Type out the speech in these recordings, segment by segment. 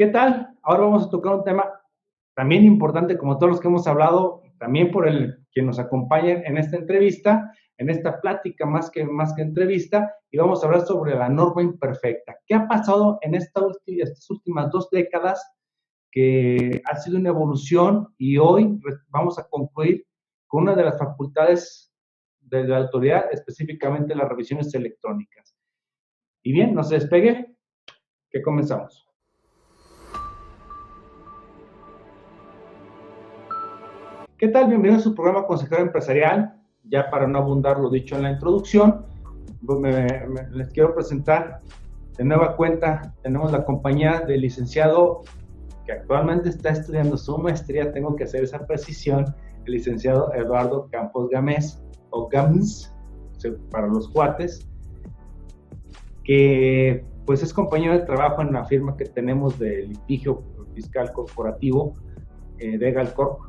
¿Qué tal? Ahora vamos a tocar un tema también importante, como todos los que hemos hablado, también por quien nos acompaña en esta entrevista, en esta plática más que entrevista, y vamos a hablar sobre la norma imperfecta. ¿Qué ha pasado en estas últimas 2 décadas? Que ha sido una evolución y hoy vamos a concluir con una de las facultades de la autoridad, específicamente las revisiones electrónicas. Y bien, no se despegue, que comenzamos. ¿Qué tal? Bienvenidos a su programa Consejero Empresarial. Ya para no abundar lo dicho en la introducción, les quiero presentar de nueva cuenta. Tenemos la compañía del licenciado que actualmente está estudiando su maestría, tengo que hacer esa precisión, el licenciado Eduardo Campos Gámez, o Gams, para los cuates, que pues es compañero de trabajo en la firma que tenemos de litigio fiscal corporativo, Degal Corp,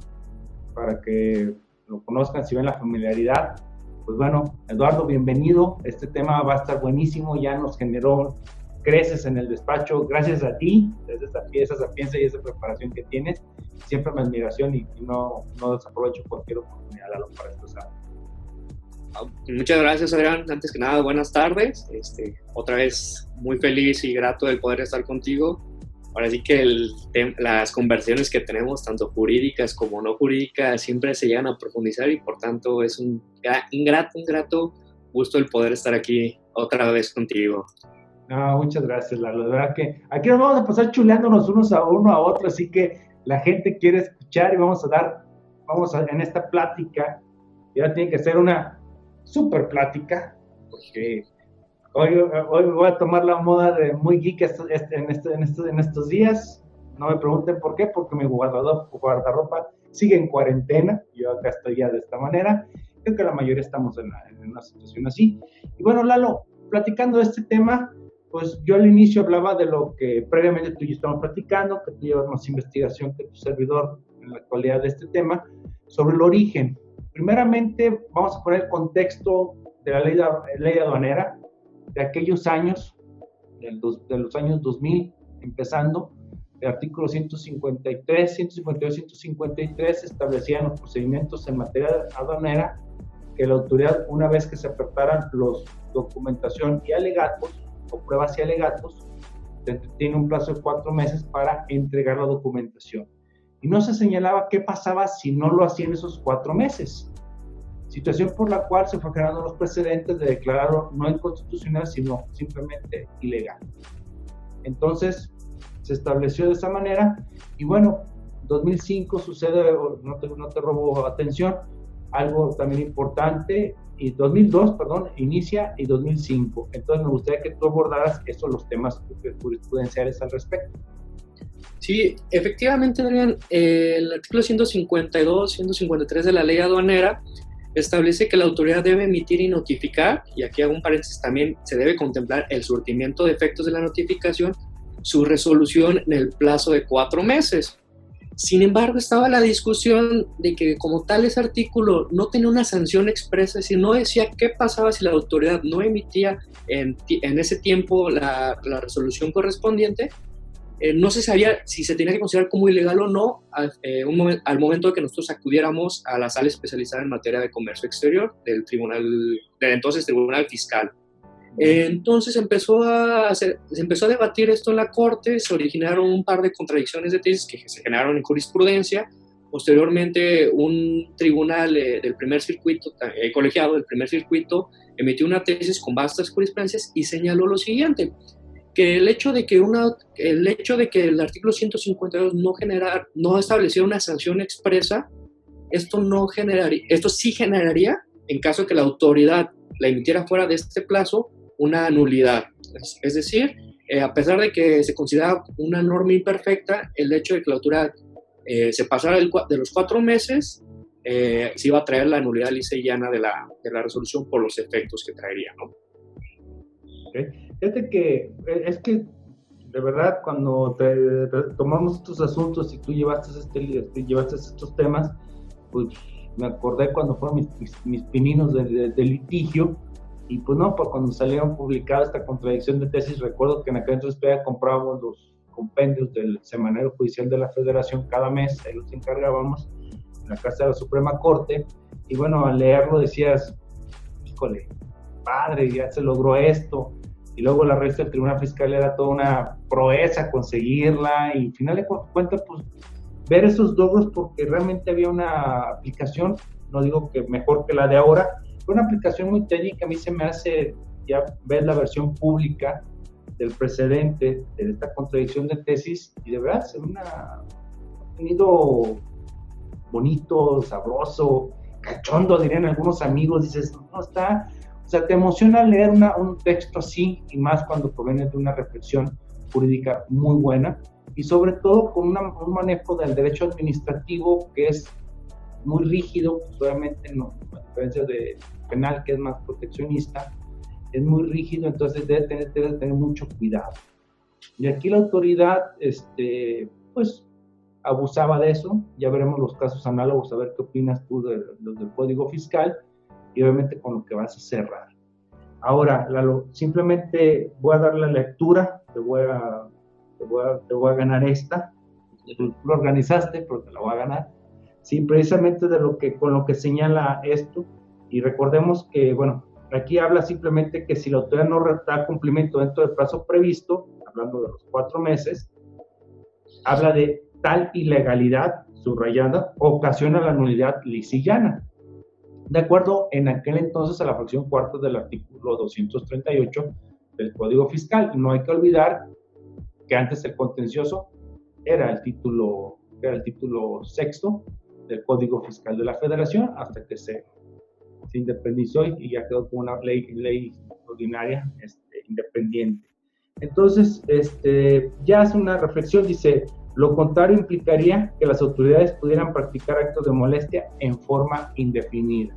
para que lo conozcan, si ven la familiaridad. Pues bueno, Eduardo, bienvenido. Este tema va a estar buenísimo, ya nos generó creces en el despacho, gracias a ti, desde esa sapiencia y esa preparación que tienes. Siempre mi admiración y no desaprovecho cualquier oportunidad, Lalo, para expresar. Muchas gracias, Adrián. Antes que nada, buenas tardes. Otra vez muy feliz y grato de poder estar contigo. Ahora sí que las conversaciones que tenemos, tanto jurídicas como no jurídicas, siempre se llegan a profundizar y por tanto es un grato gusto el poder estar aquí otra vez contigo. No, muchas gracias, Lalo. De verdad que aquí nos vamos a pasar chuleándonos uno a otro, así que la gente quiere escuchar y vamos a en esta plática, ya tiene que ser una super plática, porque hoy voy a tomar la moda de muy geek en estos días. No me pregunten por qué, porque mi guardarropa sigue en cuarentena. Yo acá estoy ya de esta manera. Creo que la mayoría estamos en una situación así. Y bueno, Lalo, platicando de este tema, pues yo al inicio hablaba de lo que previamente tú y yo estamos platicando, que tú llevas más investigación que tu servidor en la actualidad de este tema, sobre el origen. Primeramente, vamos a poner el contexto de la ley aduanera, de aquellos años, de los años 2000, empezando, el artículo 152, 153 establecían los procedimientos en materia aduanera, que la autoridad, una vez que se prepararan los documentación y alegatos, o pruebas y alegatos, tiene un plazo de 4 meses para entregar la documentación. Y no se señalaba qué pasaba si no lo hacían esos 4 meses. Situación por la cual se fue generando los precedentes de declararlo no inconstitucional, sino simplemente ilegal. Entonces, se estableció de esa manera, y bueno, 2005 sucede, no te robo atención, algo también importante, y 2002, inicia, y 2005. Entonces me gustaría que tú abordaras los temas jurisprudenciales al respecto. Sí, efectivamente, Adrián, el artículo 152, 153 de la ley aduanera establece que la autoridad debe emitir y notificar, y aquí hago un paréntesis, también se debe contemplar el surtimiento de efectos de la notificación, su resolución en el plazo de 4 meses. Sin embargo, estaba la discusión de que como tal ese artículo no tenía una sanción expresa, si no decía qué pasaba si la autoridad no emitía en ese tiempo la resolución correspondiente. No se sabía si se tenía que considerar como ilegal o no al momento de que nosotros acudiéramos a la sala especializada en materia de comercio exterior del entonces Tribunal Fiscal. Entonces se empezó a debatir esto en la Corte, se originaron un par de contradicciones de tesis que se generaron en jurisprudencia. Posteriormente, un tribunal del primer circuito, colegiado del primer circuito, emitió una tesis con vastas jurisprudencias y señaló lo siguiente: que el hecho de que el artículo 152 no establecía una sanción expresa, esto sí generaría, en caso de que la autoridad la emitiera fuera de este plazo, una nulidad. Es decir, a pesar de que se considera una norma imperfecta, el hecho de que la autoridad se pasara de los 4 meses, se iba a traer la nulidad lisa y llana de la resolución por los efectos que traería, ¿no? Okay. Es que de verdad cuando tomamos estos asuntos y tú llevaste estos temas, pues me acordé cuando fueron mis pininos de litigio, Y pues no, pues cuando salieron publicadas esta contradicción de tesis, recuerdo que en aquel entonces comprábamos compendios del Semanario Judicial de la Federación cada mes, ahí los encargábamos en la Casa de la Suprema Corte, y bueno, al leerlo decías, híjole, padre, ya se logró esto, y luego la revista del Tribunal Fiscal era toda una proeza conseguirla, y al final de cuentas, pues, ver esos logros, porque realmente había una aplicación, no digo que mejor que la de ahora, fue una aplicación muy técnica. A mí se me hace, ya ver la versión pública del precedente de esta contradicción de tesis, y de verdad se me ha tenido bonito, sabroso, cachondo, dirían algunos amigos. Dices, no está, o sea, te emociona leer un texto así, y más cuando proviene de una reflexión jurídica muy buena, y sobre todo con un manejo del derecho administrativo que es muy rígido, pues obviamente no, a diferencia de penal, que es más proteccionista, es muy rígido, entonces debe tener mucho cuidado. Y aquí la autoridad, pues, abusaba de eso. Ya veremos los casos análogos, a ver qué opinas tú de los del Código Fiscal, y obviamente con lo que vas a cerrar. Ahora, Lalo, simplemente voy a dar la lectura, te voy a ganar esta. Tú lo organizaste, pero te la voy a ganar. Sí, precisamente con lo que señala esto, y recordemos que, bueno, aquí habla simplemente que si la autoridad no da cumplimiento dentro del plazo previsto, hablando de los 4 meses, habla de tal ilegalidad subrayada ocasiona la nulidad lisillana, de acuerdo en aquel entonces a la fracción cuarta del artículo 238 del Código Fiscal. No hay que olvidar que antes el contencioso era el título sexto del Código Fiscal de la Federación, hasta que se independizó y ya quedó como una ley ordinaria independiente. Entonces, ya hace una reflexión, dice, lo contrario implicaría que las autoridades pudieran practicar actos de molestia en forma indefinida.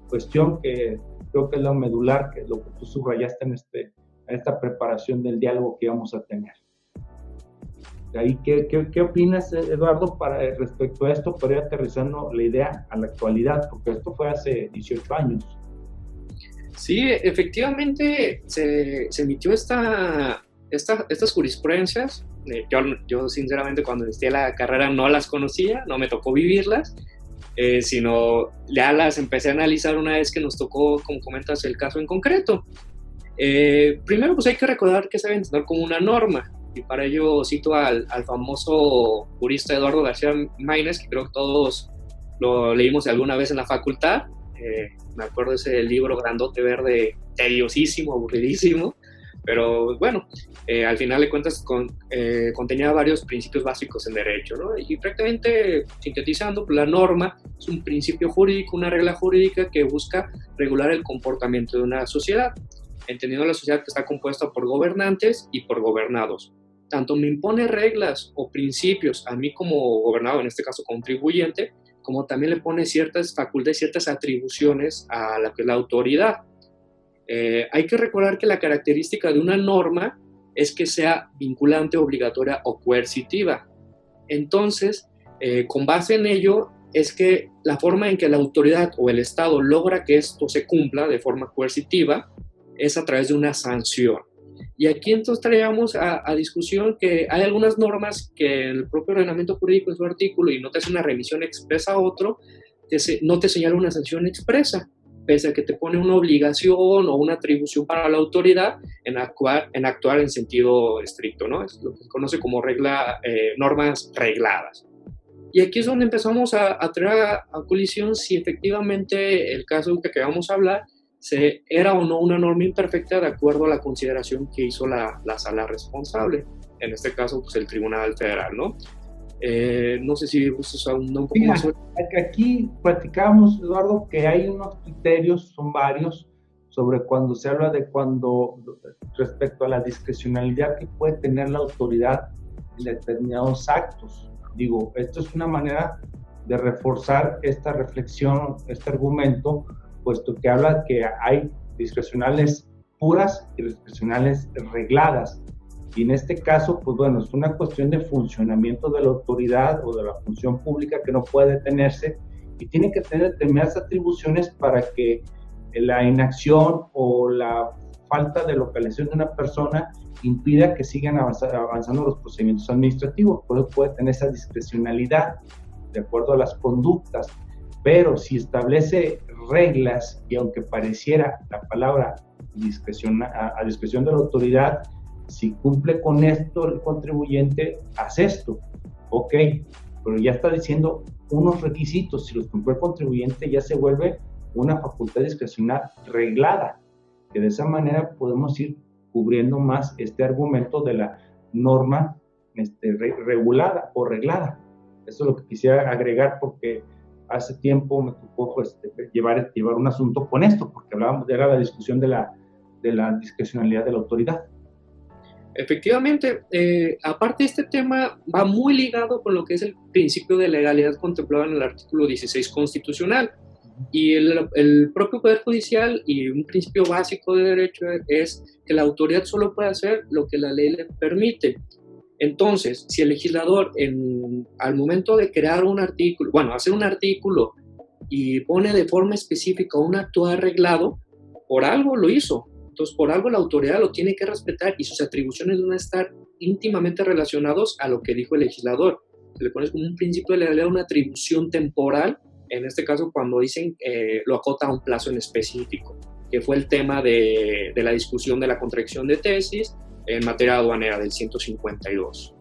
Cuestión que creo que es lo medular, que es lo que tú subrayaste en esta preparación del diálogo que vamos a tener. De ahí, ¿qué opinas, Eduardo, respecto a esto, para ir aterrizando la idea a la actualidad? Porque esto fue hace 18 años. Sí, efectivamente se emitió estas jurisprudencias. Yo sinceramente cuando inicié la carrera no las conocía, no me tocó vivirlas, sino ya las empecé a analizar una vez que nos tocó, como comentas, el caso en concreto. Primero, pues hay que recordar que se debe entender como una norma, y para ello cito al famoso jurista Eduardo García Maínez, que creo que todos lo leímos alguna vez en la facultad. Me acuerdo de ese libro grandote verde, tediosísimo, aburridísimo, pero bueno, al final de cuentas contenía varios principios básicos en derecho, ¿no? Y prácticamente, sintetizando, la norma es un principio jurídico, una regla jurídica que busca regular el comportamiento de una sociedad, entendiendo la sociedad que está compuesta por gobernantes y por gobernados. Tanto me impone reglas o principios a mí como gobernado, en este caso contribuyente, como también le pone ciertas facultades, ciertas atribuciones a la autoridad. Hay que recordar que la característica de una norma es que sea vinculante, obligatoria o coercitiva. Entonces, con base en ello, es que la forma en que la autoridad o el Estado logra que esto se cumpla de forma coercitiva es a través de una sanción. Y aquí entonces traíamos a discusión que hay algunas normas que el propio ordenamiento jurídico en su artículo, y no te hace una remisión expresa a otro, no te señala una sanción expresa, pese a que te pone una obligación o una atribución para la autoridad en actuar en sentido estricto, ¿no? Es lo que se conoce como normas regladas. Y aquí es donde empezamos a traer a colisión si efectivamente el caso del que vamos a hablar era o no una norma imperfecta de acuerdo a la consideración que hizo la sala responsable, en este caso pues el Tribunal Federal, ¿no? No sé si gustas ahondar un poco más. Aquí platicábamos, Eduardo, que hay unos criterios, son varios, sobre cuando se habla respecto a la discrecionalidad que puede tener la autoridad en determinados actos. Digo, esto es una manera de reforzar esta reflexión, este argumento, puesto que habla que hay discrecionales puras y discrecionales regladas. Y en este caso, pues bueno, es una cuestión de funcionamiento de la autoridad o de la función pública que no puede detenerse y tiene que tener determinadas atribuciones para que la inacción o la falta de localización de una persona impida que sigan avanzando los procedimientos administrativos. Por eso puede tener esa discrecionalidad de acuerdo a las conductas, pero si establece reglas, y aunque pareciera la palabra a discreción de la autoridad, si cumple con esto el contribuyente, hace esto, ok, pero ya está diciendo unos requisitos. Si los cumple el contribuyente, ya se vuelve una facultad discrecional reglada, que de esa manera podemos ir cubriendo más este argumento de la norma regulada o reglada. Eso es lo que quisiera agregar, porque hace tiempo me tocó llevar un asunto con esto, porque hablábamos, era la discusión de la discrecionalidad de la autoridad. Efectivamente, aparte este tema va muy ligado con lo que es el principio de legalidad contemplado en el artículo 16 constitucional. Y el propio Poder Judicial, y un principio básico de derecho, es que la autoridad solo puede hacer lo que la ley le permite. Entonces, si el legislador al momento de crear un artículo, hacer un artículo y pone de forma específica un acto arreglado, por algo lo hizo. Entonces, por algo la autoridad lo tiene que respetar y sus atribuciones van a estar íntimamente relacionados a lo que dijo el legislador. Se le pone como un principio de legalidad, una atribución temporal, en este caso cuando dicen lo acota a un plazo en específico, que fue el tema de la discusión de la contradicción de tesis en materia aduanera del 152.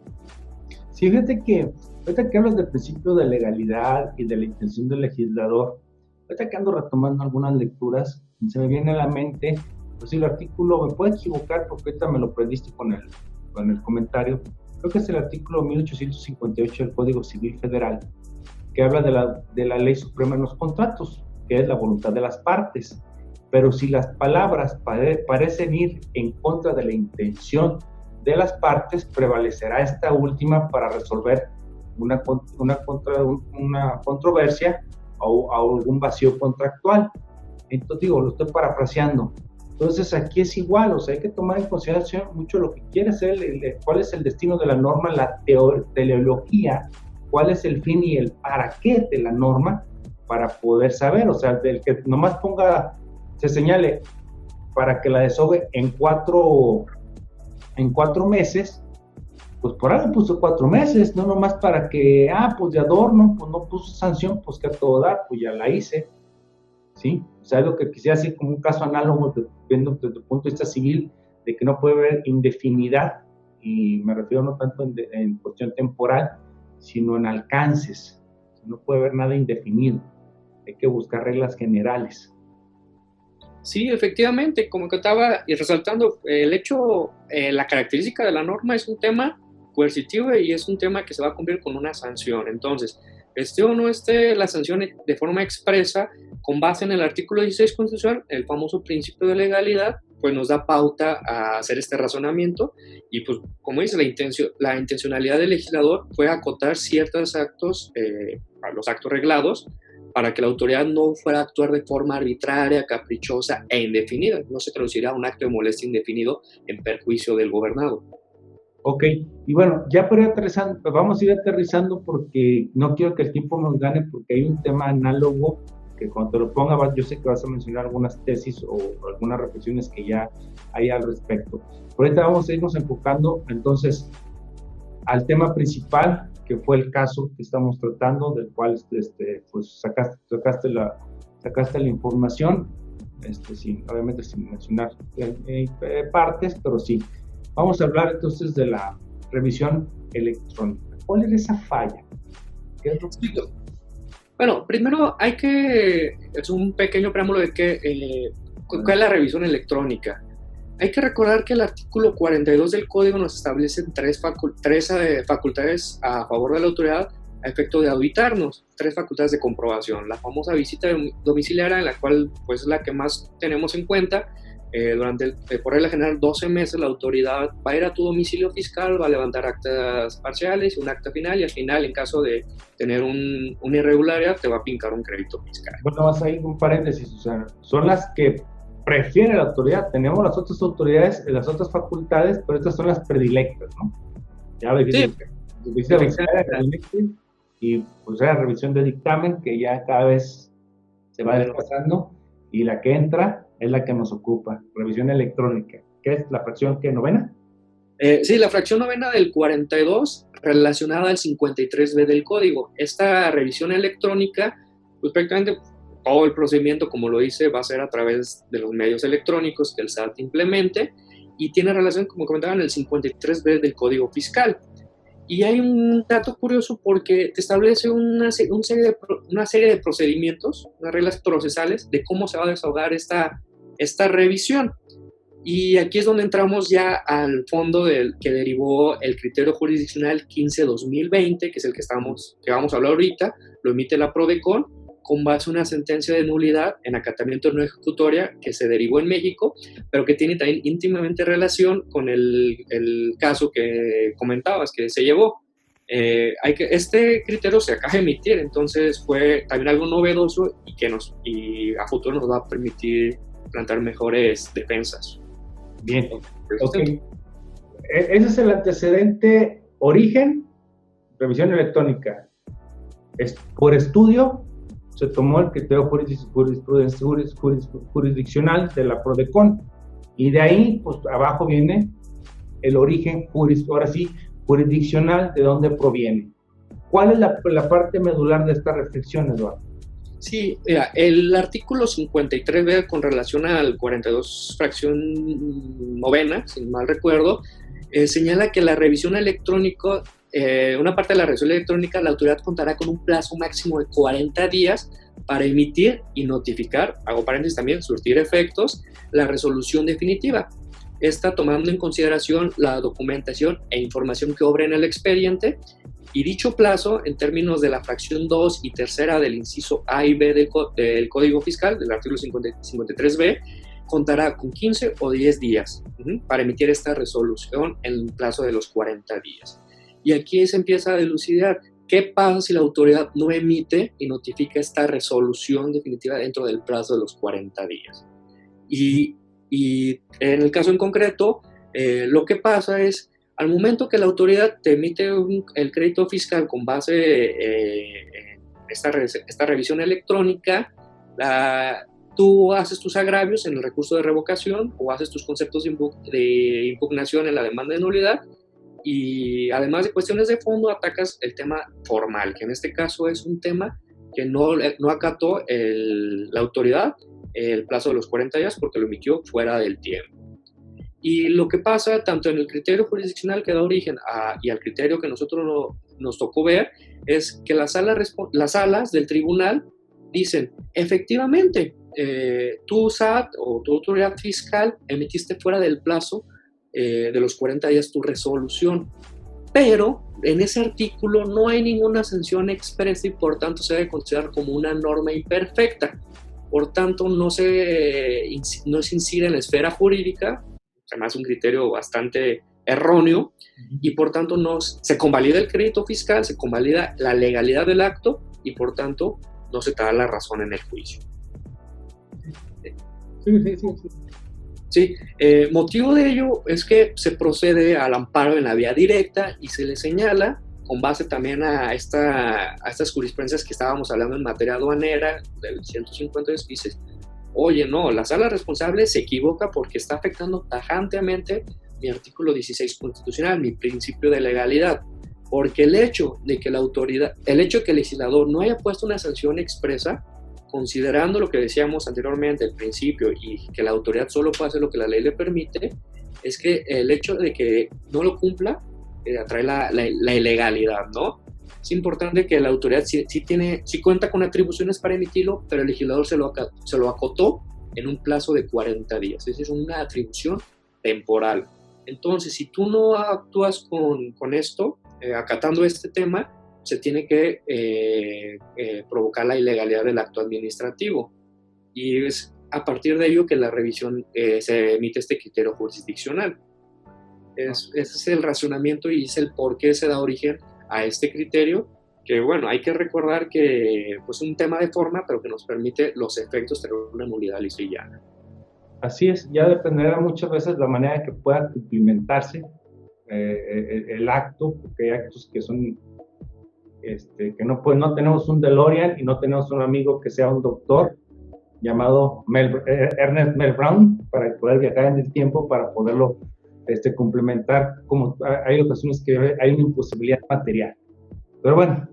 Sí, fíjate que ahorita que hablas del principio de legalidad y de la intención del legislador, ahorita que ando retomando algunas lecturas, se me viene a la mente, pues el artículo, me puedo equivocar porque ahorita me lo prendiste con el comentario, creo que es el artículo 1858 del Código Civil Federal, que habla de la ley suprema en los contratos, que es la voluntad de las partes. Pero si las palabras parecen ir en contra de la intención de las partes, prevalecerá esta última para resolver una controversia o algún vacío contractual. Entonces, digo, lo estoy parafraseando. Entonces, aquí es igual, o sea, hay que tomar en consideración mucho lo que quiere ser, cuál es el destino de la norma, la teleología, cuál es el fin y el para qué de la norma, para poder saber, o sea, del que nomás se señale para que la desahogue en 4 meses, pues por algo puso 4 meses, no nomás para que, pues de adorno, pues no puso sanción, pues que a todo dar, pues ya la hice, ¿sí? O sea, es lo que quisiera decir como un caso análogo, viendo desde el punto de vista civil, de que no puede haber indefinidad, y me refiero no tanto en cuestión temporal, sino en alcances. No puede haber nada indefinido, hay que buscar reglas generales. Sí, efectivamente, como que estaba resaltando, el hecho, la característica de la norma es un tema coercitivo y es un tema que se va a cumplir con una sanción. Entonces, esté o no esté la sanción de forma expresa, con base en el artículo 16 constitucional, el famoso principio de legalidad, pues nos da pauta a hacer este razonamiento y pues como dice, la intencionalidad del legislador fue acotar ciertos actos, a los actos reglados, para que la autoridad no fuera a actuar de forma arbitraria, caprichosa e indefinida. No se traduciría a un acto de molestia indefinido en perjuicio del gobernado. Ok, y bueno, ya por ir aterrizando, vamos a ir aterrizando porque no quiero que el tiempo nos gane, porque hay un tema análogo que cuando te lo ponga, yo sé que vas a mencionar algunas tesis o algunas reflexiones que ya hay al respecto. Por ahorita vamos a irnos enfocando entonces al tema principal, que fue el caso que estamos tratando, del cual pues sacaste la información, obviamente sin mencionar partes, pero sí. Vamos a hablar entonces de la revisión electrónica. ¿Cuál es esa falla? ¿Qué es lo que... Bueno, primero es un pequeño preámbulo de cuál es la revisión electrónica. Hay que recordar que el artículo 42 del Código nos establece tres facultades a favor de la autoridad a efecto de auditarnos, 3 facultades de comprobación. La famosa visita domiciliaria, en la cual pues, es la que más tenemos en cuenta. Por regla general, 12 meses la autoridad va a ir a tu domicilio fiscal, va a levantar actas parciales y un acta final, y al final, en caso de tener una irregularidad, te va a pincar un crédito fiscal. Bueno, vas a ir un paréntesis, o sea, son las que prefiere la autoridad. Tenemos las otras autoridades, las otras facultades, pero estas son las predilectas, ¿no? Ya lo dije, y pues la revisión de dictamen, que ya cada vez se va desplazando, y la que entra es la que nos ocupa, revisión electrónica. ¿Qué es la fracción que novena? Sí, la fracción novena del 42 relacionada al 53B del código. Esta revisión electrónica, pues prácticamente todo el procedimiento, como lo dice, va a ser a través de los medios electrónicos que el SAT implemente y tiene relación, como comentaban, el 53B del código fiscal. Y hay un dato curioso porque te establece una serie de procedimientos, unas reglas procesales de cómo se va a desahogar esta revisión. Y aquí es donde entramos ya al fondo que derivó el criterio jurisdiccional 15-2020, que es el que vamos a hablar ahorita, lo emite la PRODECON, con base en una sentencia de nulidad en acatamiento no ejecutoria que se derivó en México, pero que tiene también íntimamente relación con el caso que comentabas, que se llevó. Este criterio se acaba de emitir, entonces fue también algo novedoso y a futuro nos va a permitir plantear mejores defensas. Bien, ok. Ese es el antecedente origen, revisión electrónica. Por estudio se tomó el criterio jurisdiccional de la PRODECON y de ahí, pues abajo viene el origen, ahora sí, jurisdiccional, de dónde proviene. ¿Cuál es la parte medular de esta reflexión, Eduardo? Sí, mira, el artículo 53B con relación al 42 fracción novena, si mal recuerdo, señala que la revisión electrónica, una parte de la revisión electrónica, la autoridad contará con un plazo máximo de 40 días para emitir y notificar, hago paréntesis también, surtir efectos, la resolución definitiva. Esta tomando en consideración la documentación e información que obra en el expediente, y dicho plazo, en términos de la fracción 2 y tercera del inciso A y B del Código Fiscal, del artículo 53B, contará con 15 o 10 días para emitir esta resolución en el plazo de los 40 días. Y aquí se empieza a dilucidar qué pasa si la autoridad no emite y notifica esta resolución definitiva dentro del plazo de los 40 días. Y en el caso en concreto, lo que pasa es, al momento que la autoridad te emite el crédito fiscal con base en esta revisión electrónica, tú haces tus agravios en el recurso de revocación o haces tus conceptos de impugnación en la demanda de nulidad y además de cuestiones de fondo atacas el tema formal, que en este caso es un tema que no acató la autoridad el plazo de los 40 días porque lo emitió fuera del tiempo. Y lo que pasa, tanto en el criterio jurisdiccional que da origen y al criterio que nosotros nos tocó ver, es que las salas del tribunal dicen, efectivamente, tu SAT o tu autoridad fiscal emitiste fuera del plazo de los 40 días tu resolución, pero en ese artículo no hay ninguna sanción expresa y por tanto se debe considerar como una norma imperfecta. Por tanto, no se incide en la esfera jurídica, además un criterio bastante erróneo, y por tanto se convalida el crédito fiscal, se convalida la legalidad del acto, y por tanto no se te da la razón en el juicio. Sí, motivo de ello es que se procede al amparo en la vía directa y se le señala, con base también a estas jurisprudencias que estábamos hablando en materia aduanera del 150, dices, oye, no, la sala responsable se equivoca porque está afectando tajantemente mi artículo 16 constitucional, mi principio de legalidad, porque el hecho de que el legislador no haya puesto una sanción expresa, considerando lo que decíamos anteriormente, el principio, y que la autoridad solo puede hacer lo que la ley le permite, es que el hecho de que no lo cumpla atrae la ilegalidad, ¿no? Es importante que la autoridad sí cuenta con atribuciones para emitirlo, pero el legislador se lo acotó en un plazo de 40 días. Esa es una atribución temporal. Entonces, si tú no actúas con esto, acatando este tema, se tiene que provocar la ilegalidad del acto administrativo. Y es a partir de ello que la revisión se emite este criterio jurisdiccional. Ese es el razonamiento y es el por qué se da origen a este criterio, que bueno, hay que recordar que pues un tema de forma, pero que nos permite los efectos de una nulidad lisa y llana. Así es, ya dependerá muchas veces la manera que pueda cumplimentarse el acto, porque hay actos que son, que no tenemos un DeLorean y no tenemos un amigo que sea un doctor, llamado Ernest Melbrown, para poder viajar en el tiempo, para poderlo complementar, como hay ocasiones que hay una imposibilidad material. Pero bueno,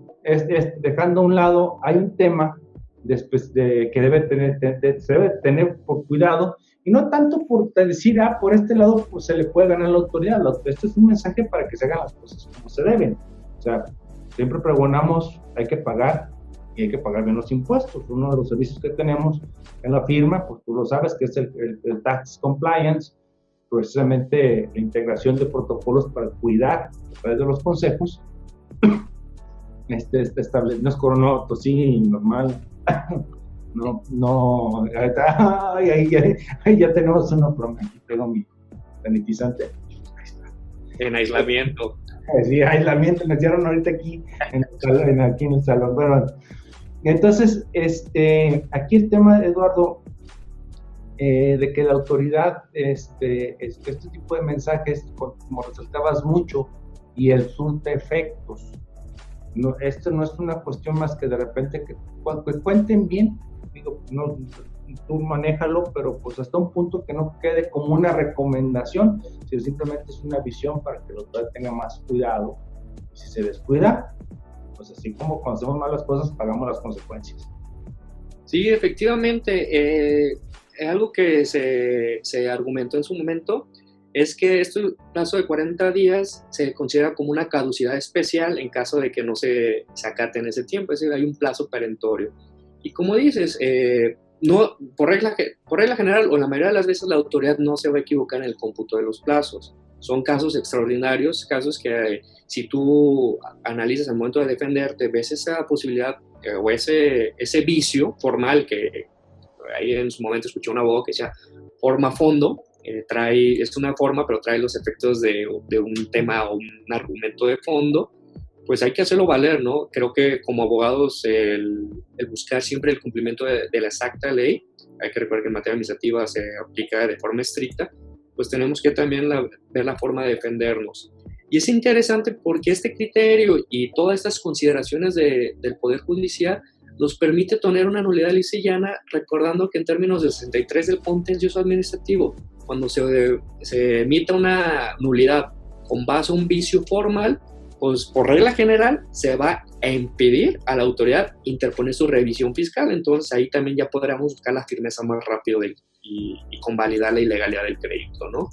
dejando a un lado, hay un tema después que se debe tener por cuidado, y no tanto por decir, por este lado pues se le puede ganar la autoridad. Esto es un mensaje para que se hagan las cosas como se deben. O sea, siempre pregonamos, hay que pagar, y hay que pagar bien los impuestos. Uno de los servicios que tenemos en la firma, pues tú lo sabes, que es el Tax Compliance, precisamente la integración de protocolos para cuidar a través de los consejos. No es coronato, sí, normal. No, ya tenemos uno prometido, tengo mi sanitizante. En aislamiento. Sí, aislamiento, me hicieron ahorita aquí en el salón. Bueno, entonces, aquí el tema, Eduardo, de que la autoridad, este tipo de mensajes, como resaltabas mucho, y el surte efectos. No, esto no es una cuestión más que de repente que cuenten bien, digo, no, tú manéjalo, pero pues hasta un punto que no quede como una recomendación, sino simplemente es una visión para que el autoridad tenga más cuidado. Y si se descuida, pues así como cuando hacemos malas cosas, pagamos las consecuencias. Sí, efectivamente, algo que se argumentó en su momento es que este plazo de 40 días se considera como una caducidad especial en caso de que no se acate en ese tiempo, es decir, hay un plazo perentorio. Y como dices, no, por regla general, o la mayoría de las veces, la autoridad no se va a equivocar en el cómputo de los plazos. Son casos extraordinarios, casos que si tú analizas al momento de defenderte, ves esa posibilidad o ese vicio formal que ahí en su momento escuché un abogado que decía forma-fondo, es una forma, pero trae los efectos de un tema o un argumento de fondo, pues hay que hacerlo valer, ¿no? Creo que como abogados el buscar siempre el cumplimiento de la exacta ley, hay que recordar que en materia administrativa se aplica de forma estricta, pues tenemos que también ver la forma de defendernos. Y es interesante porque este criterio y todas estas consideraciones del Poder Judicial nos permite tener una nulidad lisillana, recordando que en términos del 63 del contencioso administrativo, cuando se emita una nulidad con base a un vicio formal, pues por regla general se va a impedir a la autoridad interponer su revisión fiscal. Entonces ahí también ya podríamos buscar la firmeza más rápido y convalidar la ilegalidad del crédito, ¿no?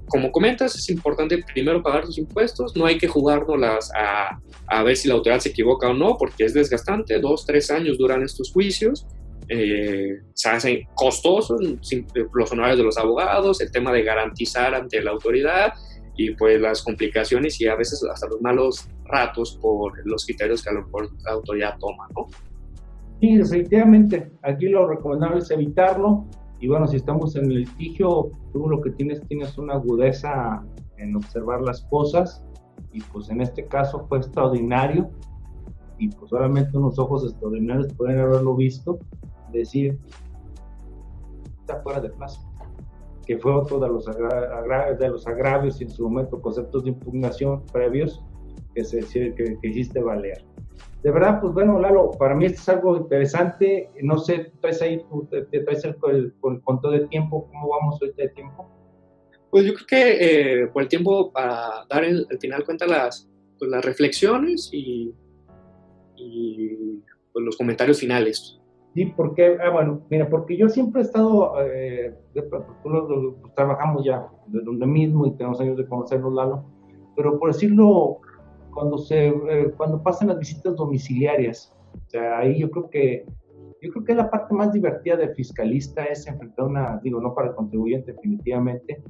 Como comentas, es importante primero pagar tus impuestos, no hay que jugárnoslas a ver si la autoridad se equivoca o no, porque es desgastante, 2-3 años duran estos juicios, se hacen costosos los honorarios de los abogados, el tema de garantizar ante la autoridad y pues las complicaciones y a veces hasta los malos ratos por los criterios que a lo mejor la autoridad toma, ¿no? Sí, definitivamente, aquí lo recomendable es evitarlo. Y bueno, si estamos en el litigio, tú lo que tienes una agudeza en observar las cosas, y pues en este caso fue extraordinario, y pues solamente unos ojos extraordinarios pueden haberlo visto, decir, está fuera de plazo, que fue otro de los agravios y en su momento conceptos de impugnación previos que hiciste valer. De verdad, pues bueno, Lalo, para mí esto es algo interesante. No sé, traes ahí, te traes el control de tiempo. ¿Cómo vamos ahorita de tiempo? Pues yo creo que por el tiempo, para dar al final cuenta las reflexiones y pues los comentarios finales. Sí, porque, bueno, mira, porque yo siempre he estado, trabajamos ya de donde mismo y tenemos años de conocernos, Lalo, pero por decirlo, cuando pasan las visitas domiciliarias, o sea, ahí yo creo que la parte más divertida de fiscalista es enfrentar no para el contribuyente definitivamente,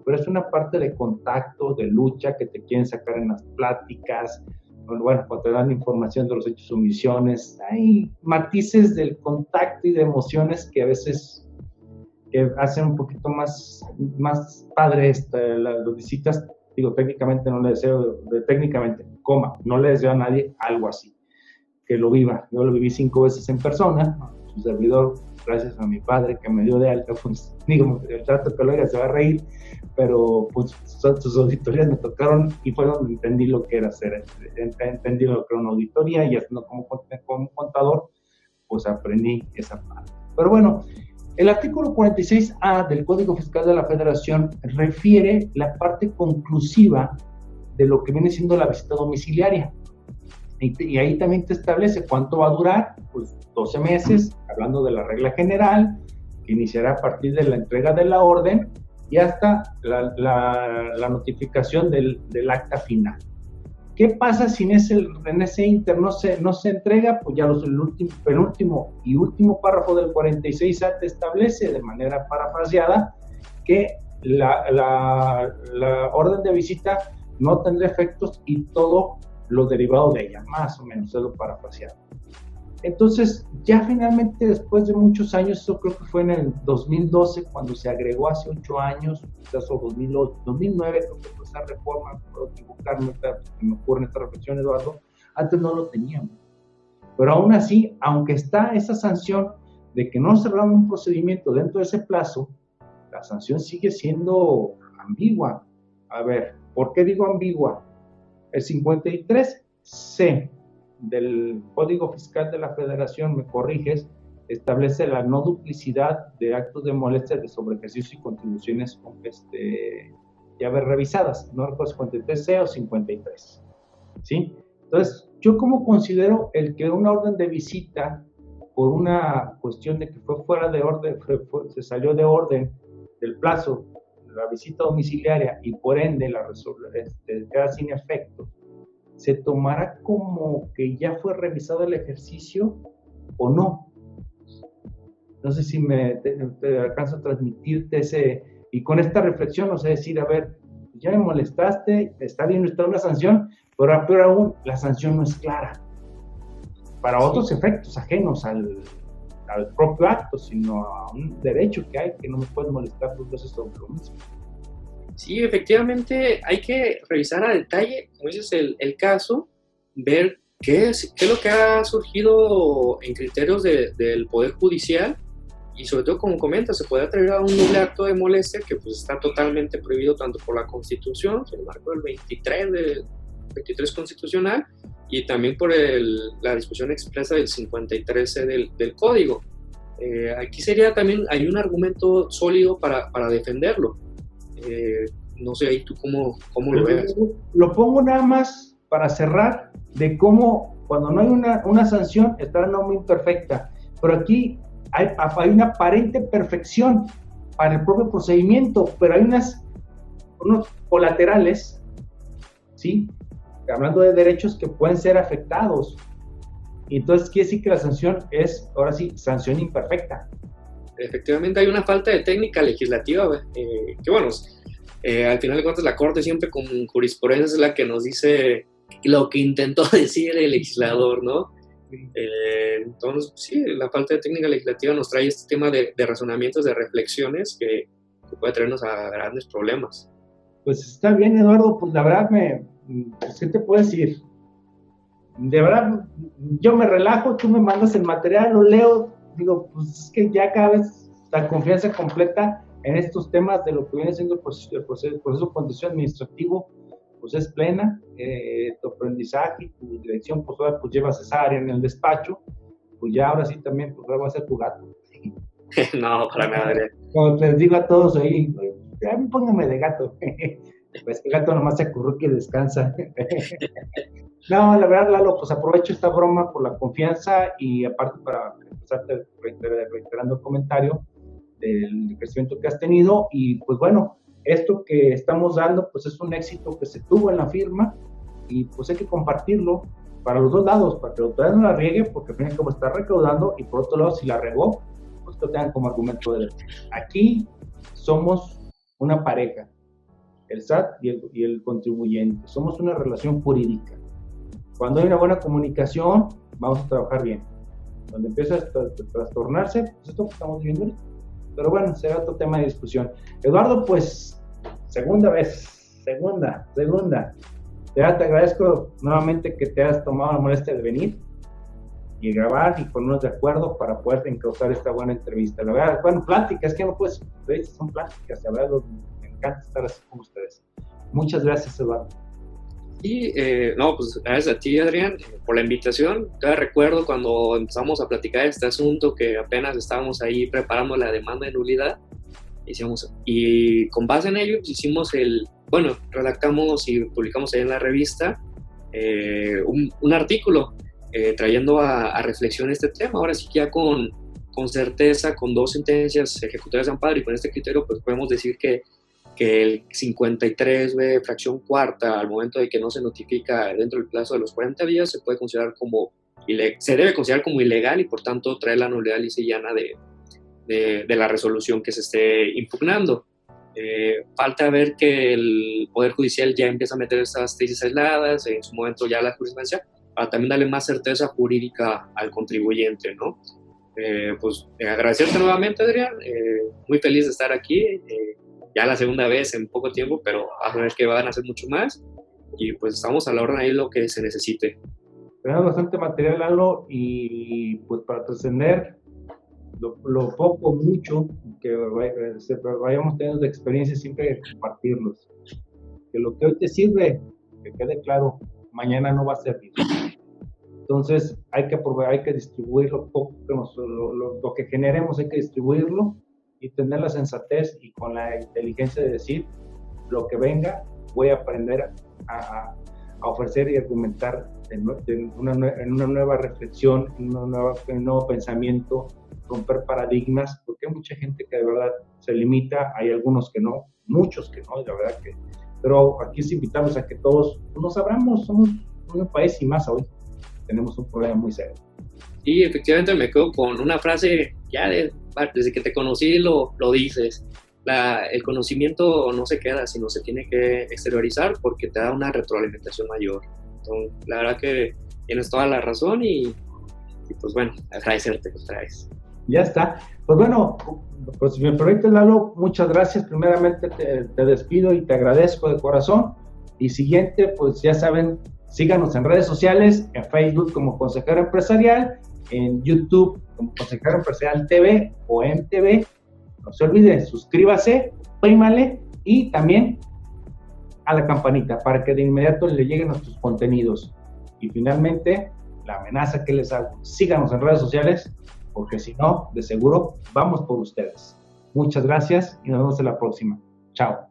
pero es una parte de contacto, de lucha que te quieren sacar en las pláticas, bueno, cuando te dan información de los hechos o omisiones, hay matices del contacto y de emociones que a veces que hacen un poquito más padre las visitas. Digo, técnicamente no le deseo, no le deseo a nadie algo así, que lo viva. Yo lo viví 5 veces en persona, su servidor, gracias a mi padre que me dio de alta, pues, digo, el trato que lo oiga se va a reír, pero pues sus auditorías me tocaron y fue donde entendí lo que era entendí lo que era una auditoría, y haciendo como contador, pues aprendí esa parte. Pero bueno, el artículo 46A del Código Fiscal de la Federación refiere la parte conclusiva de lo que viene siendo la visita domiciliaria. Y ahí también te establece cuánto va a durar, pues 12 meses, hablando de la regla general, que iniciará a partir de la entrega de la orden y hasta la notificación del acta final. ¿Qué pasa si en ese inter no se entrega? Pues ya el penúltimo y último párrafo del 46A te establece de manera parafraseada que la orden de visita no tendrá efectos y todo lo derivado de ella, más o menos, es lo parafraseado. Entonces, ya finalmente, después de muchos años, eso creo que fue en el 2012, cuando se agregó hace 8 años, quizás o 2009, creo que fue esa reforma, puedo equivocarme, me ocurre esta reflexión, Eduardo, antes no lo teníamos. Pero aún así, aunque está esa sanción de que no cerraron un procedimiento dentro de ese plazo, la sanción sigue siendo ambigua. A ver, ¿por qué digo ambigua? El 53C del Código Fiscal de la Federación, me corriges, establece la no duplicidad de actos de molestia, de sobreejercicio y contribuciones ya revisadas, no recuerdo 53C o 53, ¿sí? Entonces, yo como considero el que una orden de visita, por una cuestión de que fue fuera de orden, se salió de orden del plazo, la visita domiciliaria, y por ende queda sin efecto, se tomará como que ya fue revisado el ejercicio o no. No sé si te alcanzo a transmitirte y con esta reflexión, o sea, decir, a ver, ya me molestaste, está bien, está una sanción, pero peor aún, la sanción no es clara. Para otros efectos ajenos al propio acto, sino a un derecho que hay, que no me puedes molestar 2 veces sobre lo mismo. Sí, efectivamente hay que revisar a detalle, como dices, el caso, ver qué es lo que ha surgido en criterios del Poder Judicial y sobre todo, como comentas, se puede atrever a un doble acto de molestia que pues está totalmente prohibido tanto por la Constitución, en el marco del 23 constitucional, y también por la disposición expresa del 53C del Código. Aquí sería también, hay un argumento sólido para defenderlo. No sé, ahí tú cómo lo ves. Lo pongo nada más para cerrar de cómo cuando no hay una sanción está la norma imperfecta, pero aquí hay una aparente perfección para el propio procedimiento, pero hay unos colaterales, ¿sí? Hablando de derechos que pueden ser afectados, y entonces quiere decir que la sanción es, ahora sí, sanción imperfecta. Efectivamente hay una falta de técnica legislativa, que bueno, al final de cuentas la Corte siempre con jurisprudencia es la que nos dice lo que intentó decir el legislador, ¿no? Entonces, sí, la falta de técnica legislativa nos trae este tema de razonamientos, de reflexiones que puede traernos a grandes problemas. Pues está bien, Eduardo, pues la verdad ¿qué te puedo decir? De verdad, yo me relajo, tú me mandas el material, lo leo, digo, pues es que ya cada vez la confianza completa en estos temas de lo que viene siendo el proceso contencioso administrativo, pues es plena. Tu aprendizaje y tu dirección, pues ahora pues llevas esa área en el despacho, pues ya ahora sí también, pues ahora va a ser tu gato. No, para nada. Como les digo a todos ahí, ya póngame de gato. Pues el gato nomás se acurruca y descansa. No, la verdad, Lalo, pues aprovecho esta broma por la confianza y aparte para empezarte reiterando el comentario del crecimiento que has tenido, y pues bueno, esto que estamos dando pues es un éxito que se tuvo en la firma y pues hay que compartirlo para los dos lados, para que la autoridad no la riegue, porque al final como está recaudando, y por otro lado si la regó, pues que lo tengan como argumento de derecho. Aquí somos una pareja, el SAT y el contribuyente, somos una relación jurídica. Cuando hay una buena comunicación, vamos a trabajar bien. Cuando empieza a trastornarse, pues esto que estamos viviendo ahorita. Pero bueno, será otro tema de discusión. Eduardo, pues, segunda. Te agradezco nuevamente que te hayas tomado la molestia de venir y grabar y ponernos de acuerdo para poder encauzar esta buena entrevista. La verdad, bueno, pláticas, que no puedes, son pláticas, la verdad, me encanta estar así con ustedes. Muchas gracias, Eduardo. Y no, pues gracias a ti, Adrián, por la invitación. Todavía recuerdo cuando empezamos a platicar de este asunto que apenas estábamos ahí preparando la demanda de nulidad. Y con base en ello pues, redactamos y publicamos ahí en la revista un artículo trayendo a reflexión este tema. Ahora sí que ya con certeza, con 2 sentencias ejecutorias de amparo y con este criterio, pues podemos decir que el 53B, fracción cuarta, al momento de que no se notifica dentro del plazo de los 40 días, se puede considerar se debe considerar como ilegal y por tanto trae la nulidad lisa y llana de la resolución que se esté impugnando. Falta ver que el Poder Judicial ya empieza a meter estas tesis aisladas, en su momento ya la jurisprudencia, para también darle más certeza jurídica al contribuyente, ¿no? Pues agradecerte nuevamente, Adrián, muy feliz de estar aquí, ya la segunda vez en poco tiempo, pero a ver que van a hacer mucho más, y pues estamos a la orden ahí lo que se necesite. Tenemos bastante material, Lalo, y pues para trascender lo poco, mucho que vayamos teniendo de experiencia, siempre hay que compartirlos. Que lo que hoy te sirve, que quede claro, mañana no va a servir. Entonces hay que distribuir lo poco que lo que generemos, hay que distribuirlo y tener la sensatez y con la inteligencia de decir lo que venga, voy a aprender a ofrecer y argumentar en una nueva reflexión, en un nuevo pensamiento, romper paradigmas, porque hay mucha gente que de verdad se limita, hay algunos que no, muchos que no, la verdad que, pero aquí es invitarlos a que todos nos abramos, somos un país y más hoy, tenemos un problema muy serio. Y efectivamente me quedo con una frase, ya desde que te conocí lo dices, el conocimiento no se queda, sino se tiene que exteriorizar porque te da una retroalimentación mayor. Entonces, la verdad que tienes toda la razón y pues bueno, agradecerte que traes. Ya está. Pues bueno, pues si me permite, Lalo, muchas gracias. Primeramente te despido y te agradezco de corazón. Y siguiente, pues ya saben, síganos en redes sociales, en Facebook como Consejero Empresarial, en YouTube como Consejero Empresarial TV o MTV. No se olviden, suscríbase, prímale y también a la campanita para que de inmediato le lleguen nuestros contenidos. Y finalmente, la amenaza que les hago, síganos en redes sociales, porque si no, de seguro, vamos por ustedes. Muchas gracias y nos vemos en la próxima. Chao.